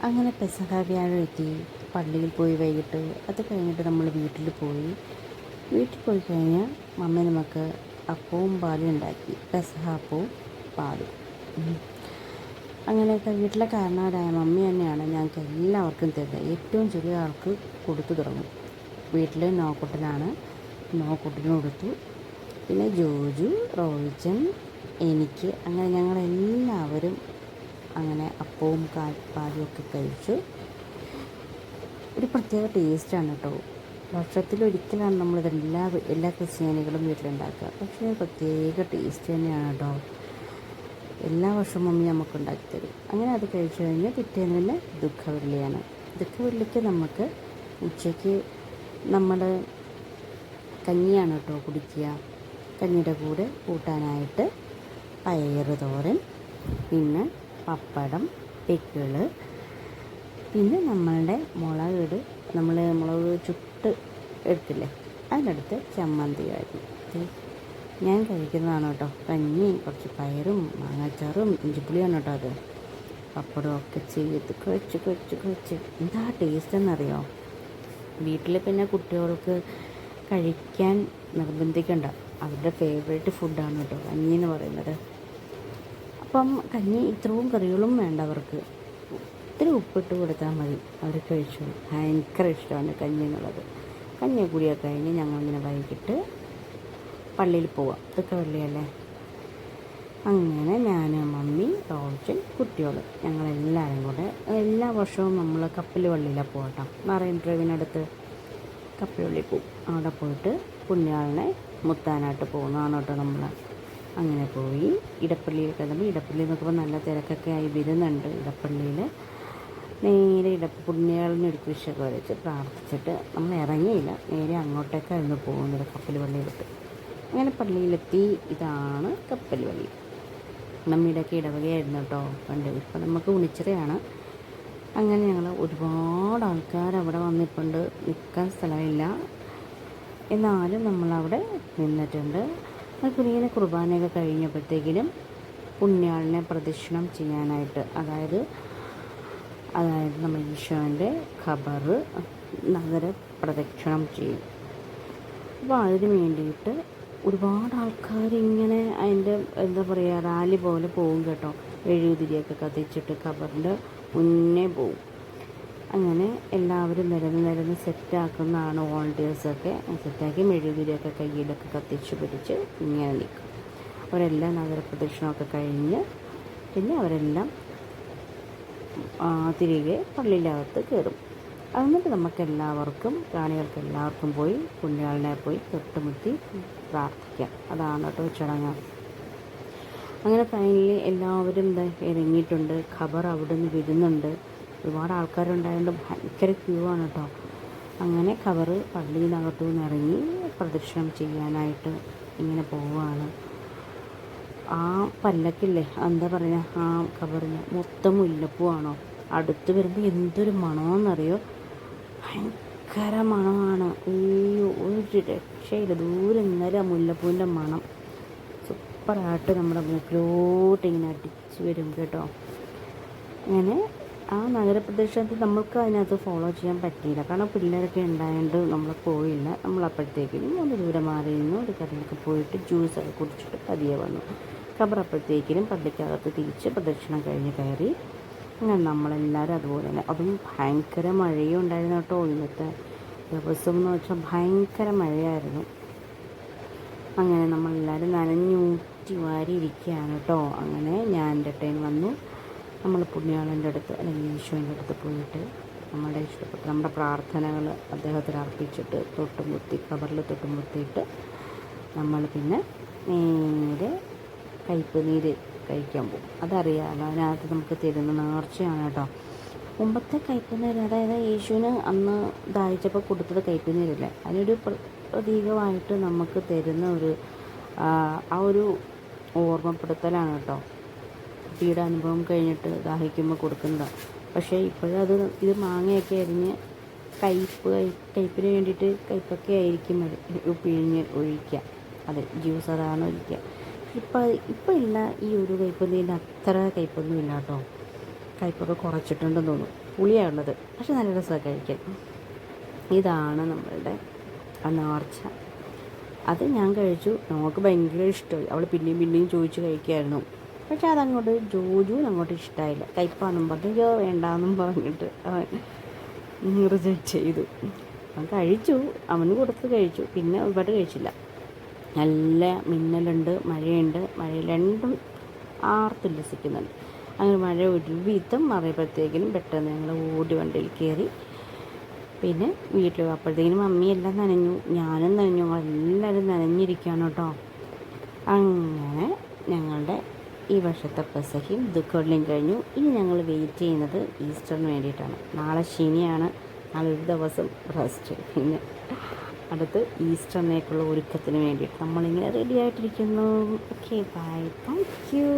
അങ്ങനെ പെസഹ വ്യാഴം എത്തി. പള്ളിയിൽ പോയി വൈകിട്ട്. അത് കഴിഞ്ഞിട്ട് നമ്മൾ വീട്ടിൽ പോയി. വീട്ടിൽ പോയി കഴിഞ്ഞാൽ മമ്മി നമുക്ക് അപ്പവും പാലും ഉണ്ടാക്കി. പെസഹ അപ്പവും പാലും. അങ്ങനെയൊക്കെ വീട്ടിലെ കാരണവരായ മമ്മി തന്നെയാണ് ഞങ്ങൾക്ക് എല്ലാവർക്കും തരുന്നത്. ഏറ്റവും ചെറിയ ആൾക്ക് കൊടുത്തു തുടങ്ങും. വീട്ടിൽ നോക്കുട്ടനാണ്. നോക്കുട്ടന് കൊടുത്തു. പിന്നെ ജോജു, റോയിച്ചൻ, എനിക്ക്, അങ്ങനെ ഞങ്ങളെല്ലാവരും അങ്ങനെ അപ്പവും പാലും ഒക്കെ കഴിച്ചു. ഒരു പ്രത്യേക ടേസ്റ്റാണ് കേട്ടോ. വർഷത്തിലൊരിക്കലാണ് നമ്മളിത് എല്ലാ ക്രിസ്ത്യാനികളും വീട്ടിലുണ്ടാക്കുക. പക്ഷേ പ്രത്യേക ടേസ്റ്റ് തന്നെയാണ് കേട്ടോ. എല്ലാ വർഷവും മമ്മി നമുക്ക് ഉണ്ടാക്കി തരും. അങ്ങനെ അത് കഴിച്ചു കഴിഞ്ഞാൽ പിറ്റേന്ന് പിന്നെ ദുഃഖവെള്ളിയാണ്. ദുഃഖവെള്ളിക്ക് നമുക്ക് ഉച്ചയ്ക്ക് നമ്മൾ കഞ്ഞിയാണ് കേട്ടോ കുടിക്കുക. കഞ്ഞിയുടെ കൂടെ കൂട്ടാനായിട്ട് പയറ് തോരൻ, പിന്നെ പപ്പടം, പിക്കിള്, പിന്നെ നമ്മളുടെ മുളക് ചുട്ട് എടുത്തില്ലേ, അതിനടുത്ത് ചമ്മന്തിയായിരുന്നു. ഞാൻ കഴിക്കുന്നതാണ് കേട്ടോ. കഞ്ഞി, കുറച്ച് പയറും മാങ്ങാച്ചാറും ഇഞ്ചിപ്പുളിയാണ് കേട്ടോ അത്. പപ്പടം ഒക്കെ ചെയ്ത് കഴിച്ച് എന്താ ടേസ്റ്റ് എന്നറിയോ. വീട്ടിൽ പിന്നെ കുട്ടികൾക്ക് കഴിക്കാൻ നിർബന്ധിക്കണ്ട. അവരുടെ ഫേവറേറ്റ് ഫുഡാണ് കേട്ടോ കഞ്ഞി എന്ന് പറയുന്നത്. അപ്പം കഞ്ഞി ഇത്രയും കറികളും വേണ്ട അവർക്ക്. ഇത്തിരി ഉപ്പിട്ട് കൊടുത്താൽ മതി, അവർ കഴിച്ചു. ഭയങ്കര ഇഷ്ടമാണ് കഞ്ഞി എന്നുള്ളത്. കഞ്ഞി കൂടിയൊക്കെ കഴിഞ്ഞ് ഞങ്ങളിങ്ങനെ വൈകിട്ട് പള്ളിയിൽ പോവാം. ഇതൊക്കെ വെള്ളിയല്ലേ. അങ്ങനെ ഞാൻ, മമ്മി, റോജൻ, കുട്ടികൾ, ഞങ്ങളെല്ലാവരും കൂടെ എല്ലാ വർഷവും നമ്മൾ കപ്പൽ പള്ളിയിലാണ് പോകട്ടോ. മറൈൻ ഡ്രൈവിനടുത്ത് കപ്പൽ പള്ളിയിൽ പോവും. അവിടെ പോയിട്ട് പുണ്യാളിനെ മുത്താനായിട്ട് പോകുന്നതാണ് കേട്ടോ നമ്മൾ. അങ്ങനെ പോയി ഇടപ്പള്ളിയിൽ കിടന്ന്, ഇടപ്പള്ളി നോക്കുമ്പോൾ നല്ല തിരക്കൊക്കെ ആയി വരുന്നുണ്ട്. ഇടപ്പള്ളിയിൽ നേരെ പുണ്യാളിനെ ഒരു കുരിശൊക്കെ വരച്ച് പ്രാർത്ഥിച്ചിട്ട് നമ്മൾ ഇറങ്ങിയില്ല, നേരെ അങ്ങോട്ടേക്കായിരുന്നു പോകുന്നത്, കപ്പൽ പള്ളിയിലെത്തി. അങ്ങനെ പള്ളിയിലെത്തി. ഇതാണ് കപ്പൽ പള്ളി. മമ്മിയുടെയൊക്കെ ഇടവകയായിരുന്നു കേട്ടോ പണ്ട്. ഇപ്പം നമുക്ക് ഉണിച്ചിറയാണ്. അങ്ങനെ ഞങ്ങൾ ഒരുപാട് ആൾക്കാർ അവിടെ വന്നിട്ടുണ്ട്. നിൽക്കാൻ സ്ഥലമില്ല, എന്നാലും നമ്മളവിടെ നിന്നിട്ടുണ്ട്. ഇങ്ങനെ കുർബാനയൊക്കെ കഴിഞ്ഞപ്പോഴത്തേക്കിനും പുണ്യാളിനെ പ്രദക്ഷിണം ചെയ്യാനായിട്ട്, അതായത് നമ്മൾ ഈശോൻ്റെ ഖബറ് നഗര പ്രദക്ഷിണം ചെയ്യും. അപ്പോൾ അതിന് വേണ്ടിയിട്ട് ഒരുപാട് ആൾക്കാർ ഇങ്ങനെ അതിൻ്റെ എന്താ പറയുക, റാലി പോലെ പോകും കേട്ടോ. മെഴുകുതിരിയൊക്കെ കത്തിച്ചിട്ട് ഖബറിൻ്റെ മുന്നേ പോവും. അങ്ങനെ എല്ലാവരും നിരന്ന് സെറ്റാക്കുന്നതാണ്. വോളണ്ടിയേഴ്സൊക്കെ സെറ്റാക്കി മെഴുകുതിരിയൊക്കെ കയ്യിലൊക്കെ കത്തിച്ച് പിടിച്ച് ഇങ്ങനെ നിൽക്കും. അവരെല്ലാം നഗരപ്രദക്ഷിണമൊക്കെ കഴിഞ്ഞ് പിന്നെ അവരെല്ലാം തിരികെ പള്ളിയിലകത്ത് കയറും. എന്നിട്ട് നമുക്കെല്ലാവർക്കും, കാണികൾക്ക് എല്ലാവർക്കും പോയി പുണ്യാളിനെ പോയി തൊട്ടുമുത്തി പ്രാർത്ഥിക്കാം. അതാണ് കേട്ടോ ചടങ്ങ്. അങ്ങനെ ഫൈനലി എല്ലാവരും ഇറങ്ങിയിട്ടുണ്ട്. ഖബർ അവിടെ നിന്ന് വരുന്നുണ്ട്. ഒരുപാട് ആൾക്കാരുണ്ടായതുകൊണ്ട് ഭയങ്കര ക്യൂ ആണ് കേട്ടോ. അങ്ങനെ ഖബറ് പള്ളിയിനകത്തു നിന്ന് ഇറങ്ങി പ്രദക്ഷിണം ചെയ്യാനായിട്ട് ഇങ്ങനെ പോവുകയാണ്. ആ പല്ലക്കില്ലേ, എന്താ പറയുക, ആ ഖബറിന് മൊത്തം മുല്ലപ്പൂവാണോ. അടുത്ത് വരുമ്പോൾ എന്തൊരു മണമെന്നറിയോ, ഭയങ്കര മണമാണ്. ഒരു രക്ഷയില്ല. ദൂരെ നിന്നേരം ആ മുല്ലപ്പൂവിൻ്റെ മണം സൂപ്പറായിട്ട് നമ്മുടെ മൂക്കിലോട്ട് ഇങ്ങനെ അടിച്ച് വരും കേട്ടോ. അങ്ങനെ ആ നഗരപ്രദേശത്ത് നമ്മൾക്ക് അതിനകത്ത് ഫോളോ ചെയ്യാൻ പറ്റിയില്ല, കാരണം പിള്ളേരൊക്കെ ഉണ്ടായതുകൊണ്ട് നമ്മൾ പോയില്ല. നമ്മളപ്പോഴത്തേക്കും ഒന്ന് ദൂരെ മാറി നിന്ന് ഒരു കടയിലൊക്കെ പോയിട്ട് ജ്യൂസൊക്കെ കുടിച്ചിട്ട് പതിയെ വന്നു. ഖബർ അപ്പോഴത്തേക്കിനും പള്ളിക്കകത്ത് തിരിച്ച് പ്രദക്ഷിണം കഴിഞ്ഞ് കയറി. അങ്ങനെ നമ്മളെല്ലാവരും അതുപോലെ തന്നെ. അതും ഭയങ്കര മഴയും ഉണ്ടായിരുന്നു കേട്ടോ. ഇന്നത്തെ ദിവസം എന്ന് വെച്ചാൽ ഭയങ്കര മഴയായിരുന്നു. അങ്ങനെ നമ്മളെല്ലാവരും നനഞ്ഞൂറ്റി വാരി ഇരിക്കുകയാണ് കേട്ടോ. അങ്ങനെ ഞാൻ എൻ്റെ ടൈം വന്നു. നമ്മൾ പുണ്യാളൻ്റെ അടുത്ത് അല്ലെങ്കിൽ ഈശോൻ്റെ അടുത്ത് പോയിട്ട് നമ്മുടെ പ്രാർത്ഥനകൾ അദ്ദേഹത്തിന് അർപ്പിച്ചിട്ട് ഖബറിൽ തൊട്ടുമുത്തിയിട്ട് നമ്മൾ പിന്നെ നേരെ കയ്പ് നീര് കഴിക്കാൻ പോകും. അതറിയാമല്ലോ, അതിനകത്ത് നമുക്ക് തരുന്ന നേർച്ചയാണ് കേട്ടോ. മുമ്പത്തെ കയ്പ് നീര്, അതായത് യേശുവിന് അന്ന് ദാഹിച്ചപ്പോൾ കൊടുത്തത് കയ്പ് നീരല്ലേ, അതിനൊരു പ്രതീകമായിട്ട് നമുക്ക് തരുന്ന ആ ഒരു ഓർമ്മപ്പെടുത്തലാണ് കേട്ടോ. കുട്ടിയുടെ അനുഭവം കഴിഞ്ഞിട്ട് ദാഹിക്കുമ്പോൾ കൊടുക്കുന്നതാണ്. പക്ഷേ ഇപ്പോഴത് ഇത് മാങ്ങയൊക്കെ അരിഞ്ഞ് കയ്പ്പിന് വേണ്ടിയിട്ട് കയ്പ്പൊക്കെ ആയിരിക്കും പിഴിഞ്ഞ് ഒഴിക്കുക. അതെ, ജ്യൂസ് അതാണ് ഒഴിക്കുക. ഇപ്പം ഇല്ല, ഈ ഒരു കയ്പൊന്നും അത്ര കയ്പൊന്നും ഇല്ല കേട്ടോ. കയ്പ്പൊക്കെ കുറച്ചിട്ടുണ്ടെന്ന് തോന്നുന്നു. പുളിയാണ് ഉള്ളത്, പക്ഷെ നല്ല രസമാണ് കഴിക്കാൻ. ഇതാണ് നമ്മളുടെ ആ നേർച്ച. അത് ഞാൻ കഴിച്ചു. നമുക്ക് ഭയങ്കര ഇഷ്ടമായി. അവൾ പിന്നെയും പിന്നെയും ചോദിച്ച് കഴിക്കുമായിരുന്നു. പക്ഷെ അതങ്ങോട്ട് ജോജുവിന് അങ്ങോട്ട് ഇഷ്ടമായില്ല. കയ്പ്പാന്നും പറഞ്ഞു വേണ്ടാന്നും പറഞ്ഞിട്ട് അവൻ റിജക്റ്റ് ചെയ്തു. അവൻ കഴിച്ചു, അവന് കൊടുത്ത് കഴിച്ചു, പിന്നെ ഒരുപാട് കഴിച്ചില്ല. നല്ല മിന്നലുണ്ട്, മഴയുണ്ട്. മഴ രണ്ടും ആർത്തുല്ലസിക്കുന്നുണ്ട്. അങ്ങനെ മഴ ഒരുവിധം മറിയപ്പോഴത്തേക്കിനും പെട്ടെന്ന് ഞങ്ങൾ ഓടി വണ്ടിയിൽ കയറി. പിന്നെ വീട്ടിൽ അപ്പോഴത്തേക്കിനും മമ്മിയെല്ലാം നനഞ്ഞു, ഞാനും നനഞ്ഞു, എല്ലാവരും നനഞ്ഞിരിക്കുകയാണ് കേട്ടോ. അങ്ങനെ ഞങ്ങളുടെ ഈ വർഷത്തെ പെസഹയും ദുഃഖവെള്ളിയും കഴിഞ്ഞു. ഇനി ഞങ്ങൾ വെയിറ്റ് ചെയ്യുന്നത് ഈസ്റ്ററിന് വേണ്ടിയിട്ടാണ്. നാളെ ശനിയാണ്, നാളെ ഒരു ദിവസം റെസ്റ്റ്. പിന്നെ അടുത്ത് ഈസ്റ്ററിനേക്കുള്ള ഒരുക്കത്തിന് വേണ്ടിയിട്ട് നമ്മളിങ്ങനെ റെഡി ആയിട്ടിരിക്കുന്നു. Okay, bye, thank U.